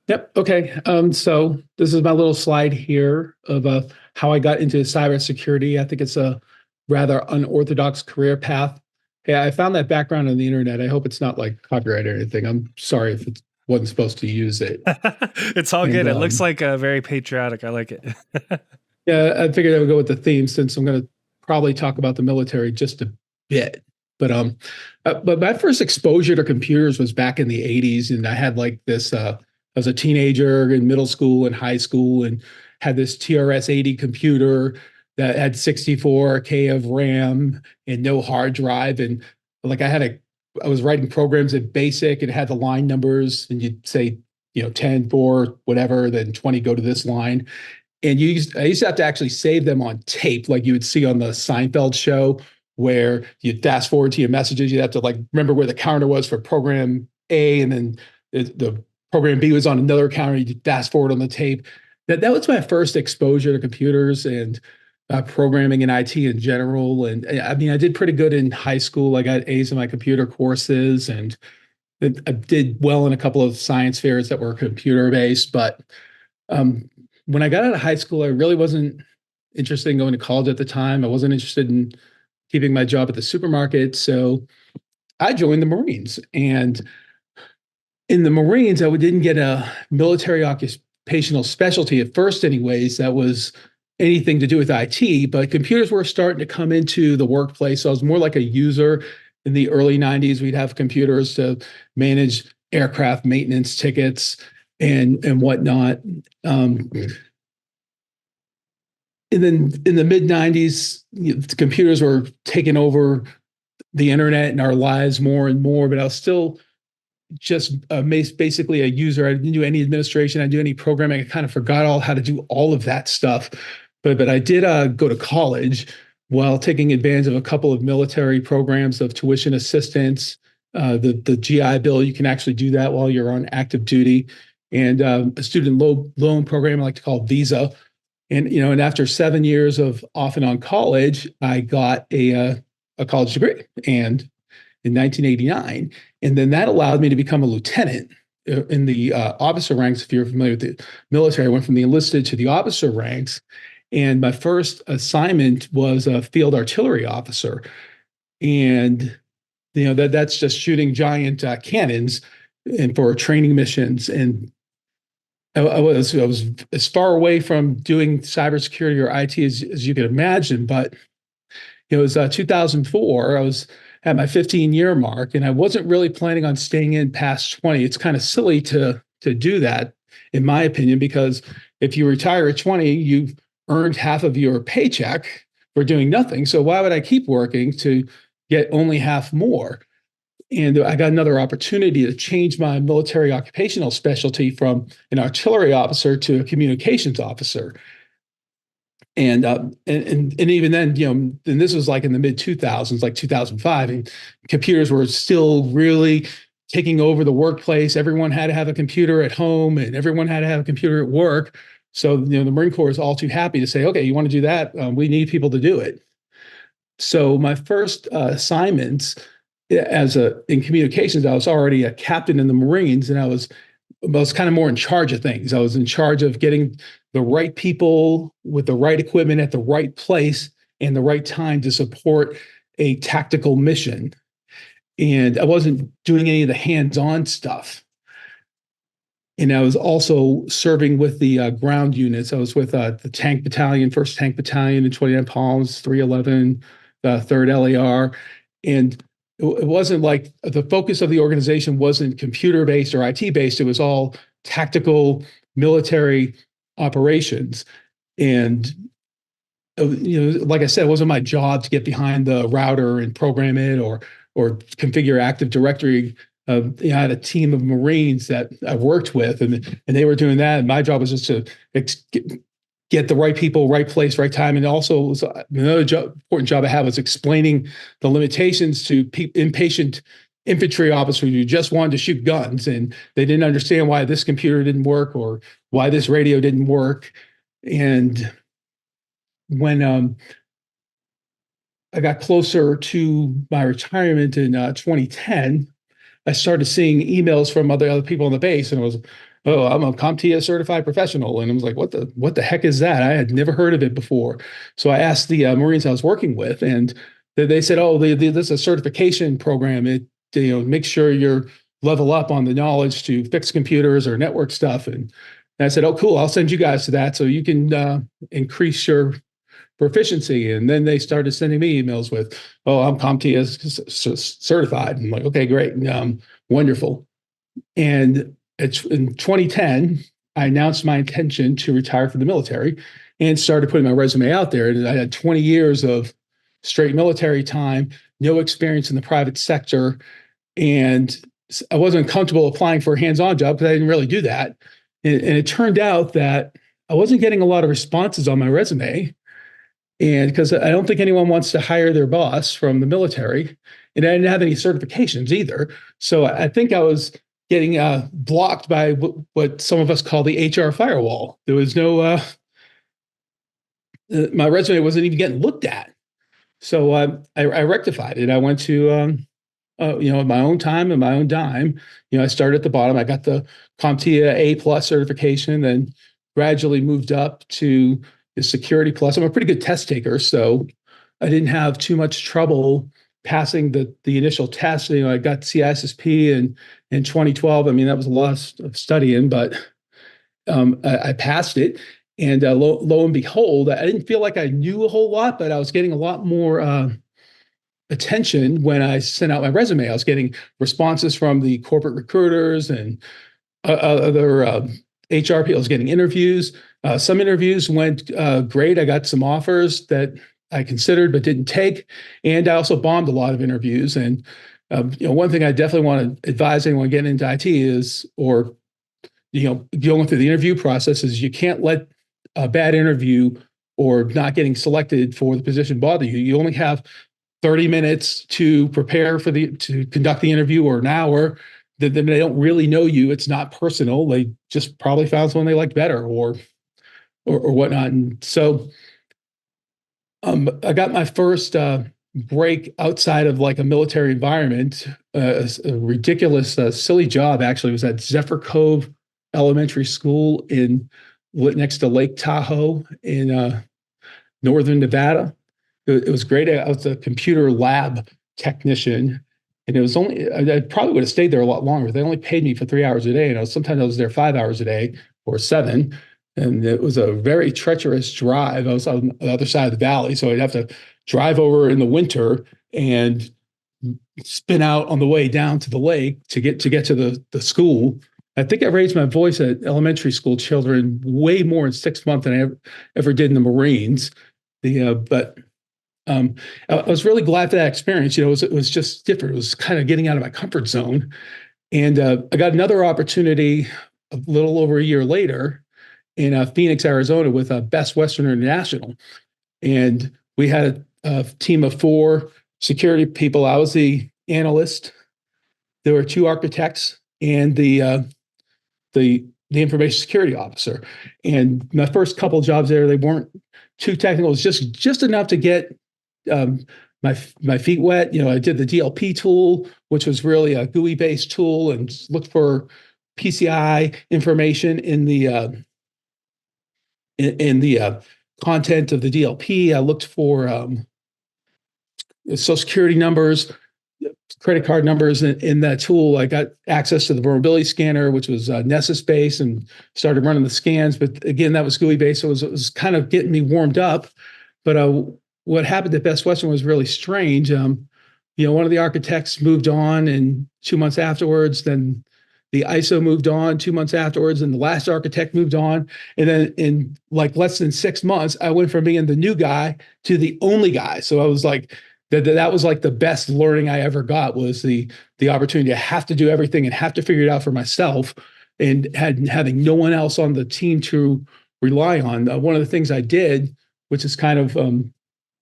Yep. Okay. So this is my little slide here of how I got into cybersecurity. I think it's a rather unorthodox career path. Yeah, I found that background on the internet. I hope it's not like copyright or anything. I'm sorry if it wasn't supposed to use it. It's all And good. It looks like very patriotic. I like it. yeah, I figured I would go with the theme since I'm going to probably talk about the military just a bit. But my first exposure to computers was back in the '80s, and I had like this. I was a teenager in middle school and high school, and had this TRS-80 computer that had 64K of RAM and no hard drive, and like I was writing programs in BASIC, and it had the line numbers, and you'd say, 10 for whatever, then 20 go to this line, and I used to have to actually save them on tape, like you would see on the Seinfeld show, where you fast forward to your messages. You have to like remember where the counter was for program A, and then the program B was on another counter. You fast forward on the tape. That was my first exposure to computers and programming and IT in general. And I mean, I did pretty good in high school. I got A's in my computer courses, and I did well in a couple of science fairs that were computer based. But um, when I got out of high school, I really wasn't interested in going to college at the time. I wasn't interested in keeping my job at the supermarket. So I joined the Marines. And in the Marines, I didn't get a military occupational specialty at first, anyways. That was anything to do with IT, but computers were starting to come into the workplace. So I was more like a user. In the early '90s, we'd have computers to manage aircraft maintenance tickets and whatnot. Um, and then in the mid '90s, the computers were taking over the internet and our lives more and more. But I was still just basically a user. I didn't do any administration. I didn't do any programming. I kind of forgot all how to do all of that stuff. But I did go to college while taking advantage of a couple of military programs of tuition assistance. The GI Bill, you can actually do that while you're on active duty, and a student loan program I like to call Visa. And after 7 years of off and on college, I got a college degree, and in 1989. And then that allowed me to become a lieutenant in the officer ranks. If you're familiar with the military, I went from the enlisted to the officer ranks. And my first assignment was a field artillery officer. And that's just shooting giant cannons and for training missions. And I was as far away from doing cybersecurity or IT as you could imagine, but it was 2004. I was at my 15-year mark, and I wasn't really planning on staying in past 20. It's kind of silly to do that, in my opinion, because if you retire at 20, you've earned half of your paycheck for doing nothing. So why would I keep working to get only half more? And I got another opportunity to change my military occupational specialty from an artillery officer to a communications officer. And even then, and this was like in the mid 2000s, like 2005, and computers were still really taking over the workplace. Everyone had to have a computer at home, and everyone had to have a computer at work. So the Marine Corps is all too happy to say, okay, you want to do that? We need people to do it. So my first assignments as a in communications, I was already a captain in the Marines, and I was kind of more in charge of things. I was in charge of getting the right people with the right equipment at the right place and the right time to support a tactical mission. And I wasn't doing any of the hands-on stuff. And I was also serving with the ground units. I was with the Tank Battalion, 1st Tank Battalion in 29 Palms, 311, the 3rd LAR. And it wasn't like the focus of the organization wasn't computer based or IT based. It was all tactical military operations. And like I said, it wasn't my job to get behind the router and program it or configure Active Directory. I had a team of Marines that I worked with, and they were doing that. And my job was just to get the right people, right place, right time. And also, was another important job I had was explaining the limitations to impatient infantry officers who just wanted to shoot guns, and they didn't understand why this computer didn't work or why this radio didn't work. And when I got closer to my retirement in 2010, I started seeing emails from other people on the base, and oh, I'm a CompTIA certified professional. And I was like, what the heck is that? I had never heard of it before. So I asked the Marines I was working with, and they said, oh, this is a certification program. It, make sure you're level up on the knowledge to fix computers or network stuff. And I said, oh, cool. I'll send you guys to that so you can increase your proficiency. And then they started sending me emails with, oh, I'm CompTIA certified. I'm like, okay, great. Wonderful. And it's in 2010, I announced my intention to retire from the military and started putting my resume out there. And I had 20 years of straight military time, no experience in the private sector. And I wasn't comfortable applying for a hands-on job because I didn't really do that. And it turned out that I wasn't getting a lot of responses on my resume. And because I don't think anyone wants to hire their boss from the military, and I didn't have any certifications either. So I think I was getting blocked by what some of us call the HR firewall. There was no, my resume wasn't even getting looked at. So I rectified it. I went to, my own time and my own dime. I started at the bottom. I got the CompTIA A+ certification, then gradually moved up to the Security Plus. I'm a pretty good test taker, so I didn't have too much trouble passing the initial test. I got CISSP in 2012. I mean, that was a lot of studying, but I passed it. And lo and behold, I didn't feel like I knew a whole lot, but I was getting a lot more attention when I sent out my resume. I was getting responses from the corporate recruiters and other HR people. I was getting interviews. Some interviews went great. I got some offers that I considered but didn't take. And I also bombed a lot of interviews. And one thing I definitely want to advise anyone getting into IT is, or going through the interview process, is you can't let a bad interview or not getting selected for the position bother you. You only have 30 minutes to prepare to conduct the interview, or an hour. Then they don't really know you. It's not personal. They just probably found someone they liked better or whatnot. And so I got my first break outside of like a military environment. A ridiculous, silly job actually was at Zephyr Cove Elementary School next to Lake Tahoe in northern Nevada. It was great. I was a computer lab technician, and it was only, I probably would have stayed there a lot longer. They only paid me for 3 hours a day, and sometimes I was there 5 hours a day or 7. And it was a very treacherous drive. I was on the other side of the valley, so I'd have to drive over in the winter and spin out on the way down to the lake to get to the school. I think I raised my voice at elementary school children way more in 6 months than I ever did in the Marines. But I was really glad for that experience. It was just different. It was kind of getting out of my comfort zone. And I got another opportunity a little over a year later in Phoenix, Arizona, with Best Western International. And we had a team of 4 security people. I was the analyst. There were 2 architects and the information security officer. And my first couple of jobs there, they weren't too technical. It was just enough to get my feet wet. I did the DLP tool, which was really a GUI-based tool, and looked for PCI information in the content of the DLP. I looked for social security numbers, credit card numbers in that tool. I got access to the vulnerability scanner, which was Nessus-based, and started running the scans. But again, that was GUI-based, so it was kind of getting me warmed up. But what happened at Best Western was really strange. One of the architects moved on, and 2 months afterwards, then the ISO moved on 2 months afterwards, and the last architect moved on. And then in like less than 6 months, I went from being the new guy to the only guy. So I was like, that was like the best learning I ever got, was the opportunity to have to do everything and have to figure it out for myself, and having no one else on the team to rely on. One of the things I did, which is kind of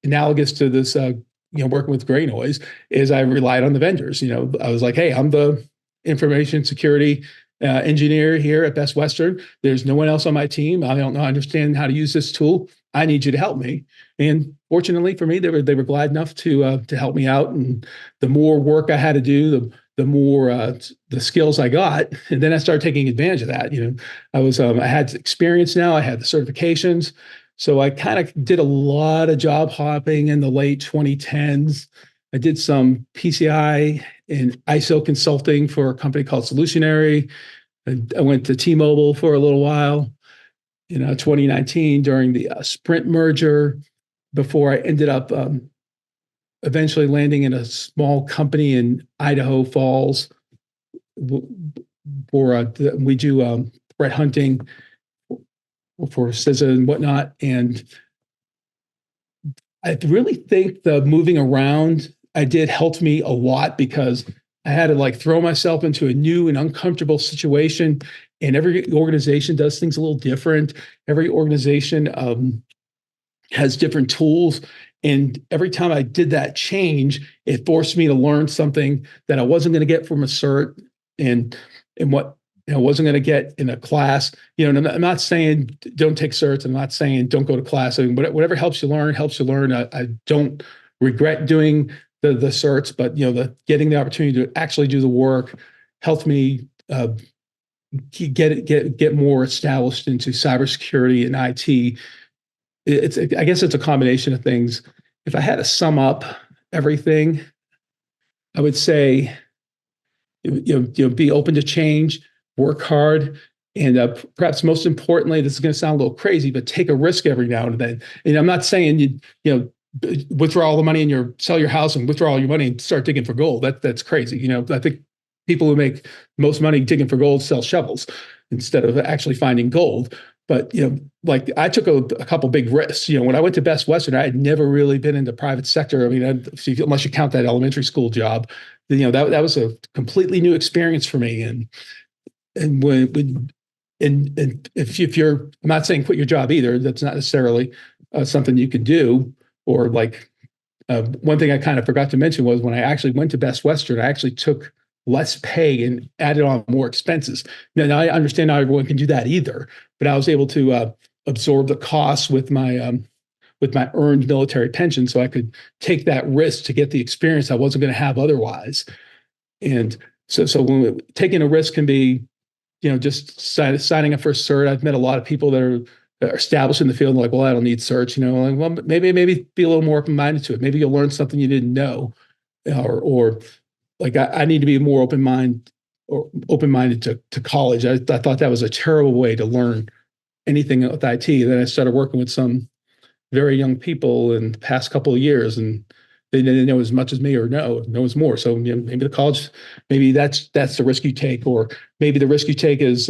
analogous to this, working with GreyNoise, is I relied on the vendors. I was like, hey, I'm the information security engineer here at Best Western. There's no one else on my team. I don't understand how to use this tool. I need you to help me. And fortunately for me, they were glad enough to help me out. And the more work I had to do, the more the skills I got, and then I started taking advantage of that. I had experience now. I had the certifications, so I kind of did a lot of job hopping in the late 2010s. I did some PCI and ISO consulting for a company called Solutionary. I went to T-Mobile for a little while. 2019 during the Sprint merger, before I ended up eventually landing in a small company in Idaho Falls for we do threat hunting for CISA and whatnot. And I really think the moving around I did helped me a lot, because I had to like throw myself into a new and uncomfortable situation. And every organization does things a little different. Every organization has different tools. And every time I did that change, it forced me to learn something that I wasn't going to get from a cert, and what I wasn't going to get in a class. I'm not saying don't take certs. I'm not saying don't go to class. I mean, whatever helps you learn, helps you learn. I don't regret doing the certs, but getting the opportunity to actually do the work helped me get more established into cybersecurity and IT. I guess it's a combination of things. If I had to sum up everything, I would say, be open to change, work hard, and perhaps most importantly, this is going to sound a little crazy, but take a risk every now and then. And I'm not saying withdraw all the money and sell your house and withdraw all your money and start digging for gold. That's crazy. I think people who make most money digging for gold sell shovels instead of actually finding gold. But like I took a couple big risks. When I went to Best Western, I had never really been in the private sector. I mean, unless you count that elementary school job, that was a completely new experience for me. And if you're, I'm not saying quit your job either. That's not necessarily something you can do. Or like one thing I kind of forgot to mention was when I actually went to Best Western, I actually took less pay and added on more expenses. Now I understand not everyone can do that either, but I was able to absorb the costs with my earned military pension, so I could take that risk to get the experience I wasn't going to have otherwise. And so when taking a risk can be, just signing up for a cert. I've met a lot of people that are established in the field and like, well, I don't need certs. Like, well, maybe be a little more open-minded to it. Maybe you'll learn something you didn't know, or like I need to be more open-minded to college. I thought that was a terrible way to learn anything with IT. Then I started working with some very young people in the past couple of years, and they didn't know as much as me or knows more. So maybe the college, maybe that's the risk you take, or maybe the risk you take is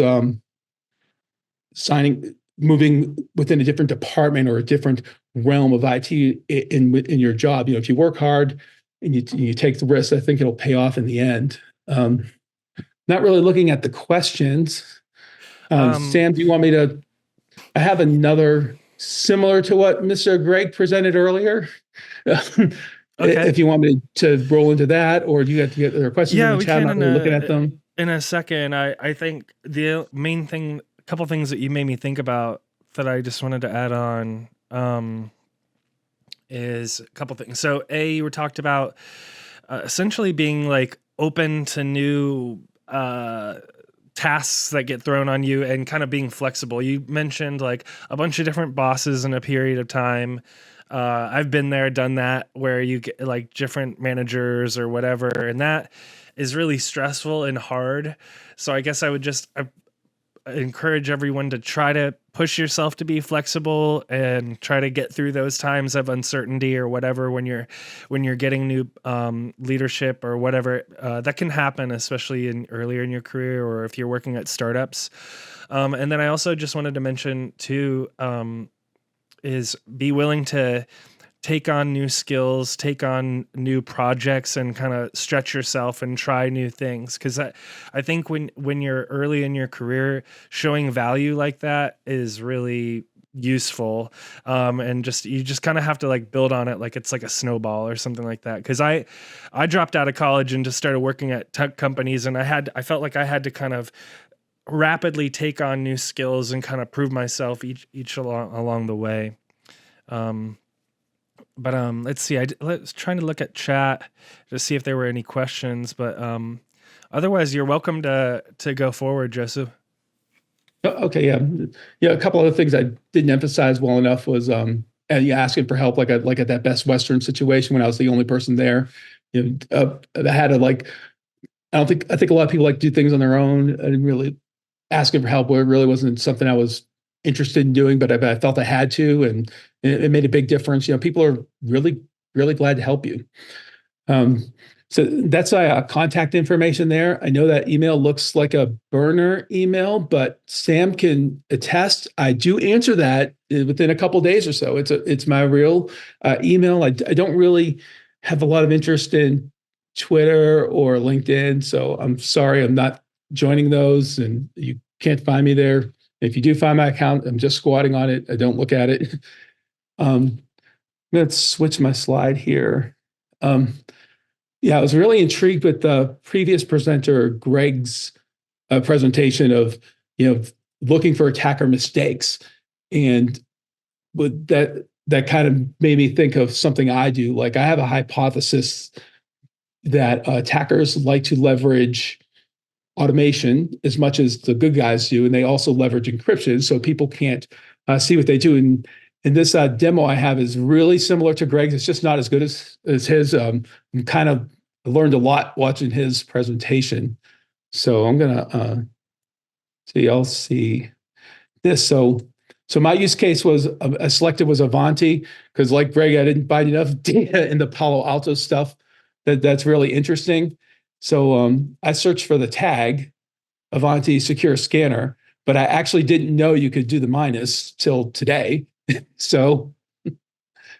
moving within a different department or a different realm of IT in your job. If you work hard and you take the risk, I think it'll pay off in the end. Not really looking at the questions. Sam, do you want me to? I have another similar to what Mr. Greg presented earlier. Okay. If you want me to roll into that, or do you have to get other questions in the chat? I'm not really looking at them. In a second, I think the main thing, a couple things that you made me think about that I just wanted to add on is a couple things. So you were talked about essentially being like open to new tasks that get thrown on you and kind of being flexible. You mentioned like a bunch of different bosses in a period of time. I've been there, done that, where you get like different managers or whatever, and that is really stressful and hard. So I guess I would just encourage everyone to try to push yourself to be flexible and try to get through those times of uncertainty or whatever when you're getting new leadership or whatever that can happen, especially earlier in your career or if you're working at startups. And then I also just wanted to mention too, is be willing to take on new skills, take on new projects, and kind of stretch yourself and try new things. Because I think when you're early in your career, showing value like that is really useful. And you just kind of have to like build on it like it's like a snowball or something like that. Because I dropped out of college and just started working at tech companies, and I felt like I had to kind of rapidly take on new skills and kind of prove myself each along the way. But let's see. Let's trying to look at chat to see if there were any questions. But Otherwise, you're welcome to go forward, Joseph. Okay, yeah, yeah. A couple other things I didn't emphasize well enough was and you asking for help, like at that Best Western situation when I was the only person there. I had to like I think a lot of people like do things on their own. I didn't really asking for help where it really wasn't something I was interested in doing, but I felt I had to, and it made a big difference. People are really glad to help you. Um, so that's contact information there. I know that email looks like a burner email, but Sam can attest. I do answer that within a couple of days or so. It's my real email. I don't really have a lot of interest in Twitter or LinkedIn, so I'm sorry I'm not joining those, and you can't find me there. If you do find my account, I'm just squatting on it. I don't look at it. Let's switch my slide here. Yeah, I was really intrigued with the previous presenter, Greg's presentation of, looking for attacker mistakes. And with that kind of made me think of something I do. Like I have a hypothesis that attackers like to leverage automation as much as the good guys do, and they also leverage encryption so people can't see what they do. And this demo I have is really similar to Greg's. It's just not as good as his. I'm kind of learned a lot watching his presentation. So I'm gonna see. I'll see this. So my use case was I selected was Avanti because, like Greg, I didn't find enough data in the Palo Alto stuff that's really interesting. So I searched for the tag Avanti Secure Scanner, but I actually didn't know you could do the minus till today. So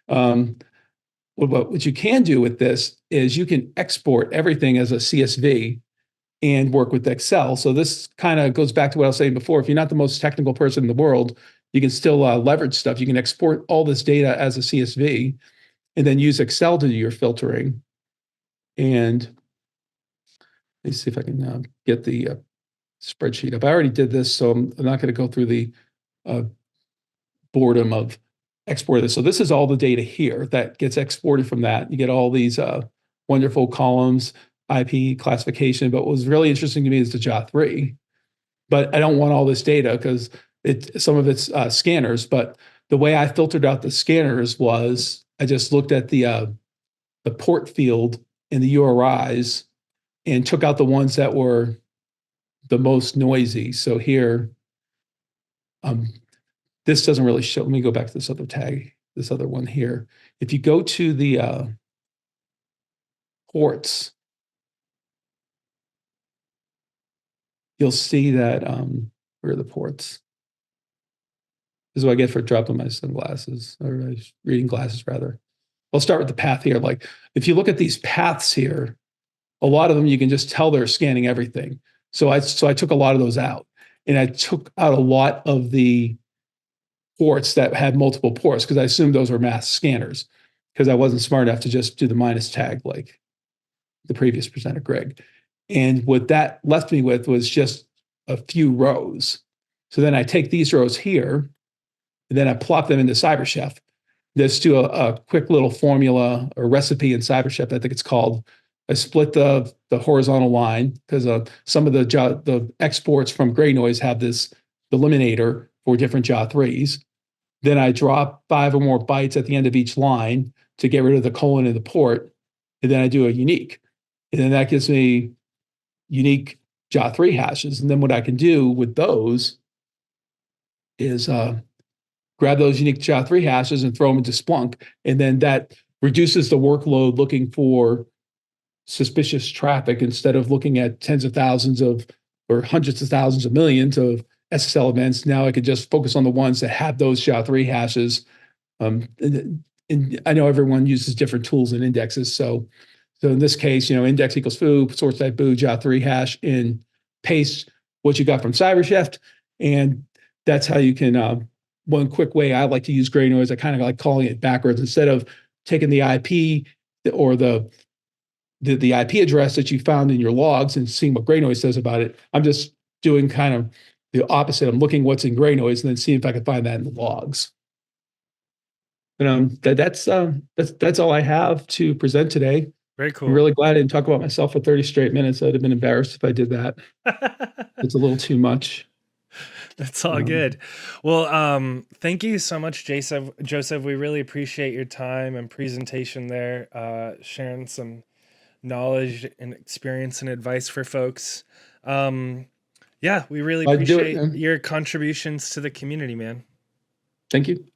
what you can do with this is you can export everything as a CSV and work with Excel. So this kind of goes back to what I was saying before. If you're not the most technical person in the world, you can still leverage stuff. You can export all this data as a CSV and then use Excel to do your filtering. And let me see if I can get the spreadsheet up. I already did this, so I'm not going to go through the boredom of export this. So this is all the data here that gets exported from that. You get all these wonderful columns, IP classification. But what was really interesting to me is the JA3. But I don't want all this data because some of it's scanners. But the way I filtered out the scanners was I just looked at the port field in the URIs and took out the ones that were the most noisy. So here, this doesn't really show. Let me go back to this other tag, this other one here. If you go to the ports, you'll see that, where are the ports? This is what I get for dropping my sunglasses, or reading glasses rather. I'll start with the path here. Like if you look at these paths here, a lot of them you can just tell they're scanning everything. So I took a lot of those out, and I took out a lot of the ports that had multiple ports because I assumed those were mass scanners because I wasn't smart enough to just do the minus tag like the previous presenter, Greg. And what that left me with was just a few rows. So then I take these rows here, and then I plop them into CyberChef. Let's do a quick little formula or recipe in CyberChef, I think it's called. I split the horizontal line because some of the exports from GreyNoise have this delimiter for different JA3s. Then I drop 5 or more bytes at the end of each line to get rid of the colon in the port. And then I do a unique. And then that gives me unique JA3 hashes. And then what I can do with those is grab those unique JA3 hashes and throw them into Splunk. And then that reduces the workload looking for suspicious traffic instead of looking at tens of thousands of or hundreds of thousands of millions of SSL events. Now I could just focus on the ones that have those SHA-3 hashes. And I know everyone uses different tools and indexes. So in this case, index equals foo, source type boo, SHA-3 hash, and paste what you got from CyberChef. And that's how you can, one quick way I like to use GreyNoise, I kind of like calling it backwards. Instead of taking the IP or the IP address that you found in your logs and seeing what GreyNoise says about it, I'm just doing kind of the opposite. I'm looking what's in GreyNoise and then seeing if I can find that in the logs. But that's all I have to present today. Very I'm cool. really glad I didn't talk about myself for 30 straight minutes. I'd have been embarrassed if I did that. It's a little too much. That's all good. Well, thank you so much, Joseph. We really appreciate your time and presentation there, sharing some knowledge and experience and advice for folks. Yeah, we really I do it, appreciate man. your contributions to the community, man. Thank you.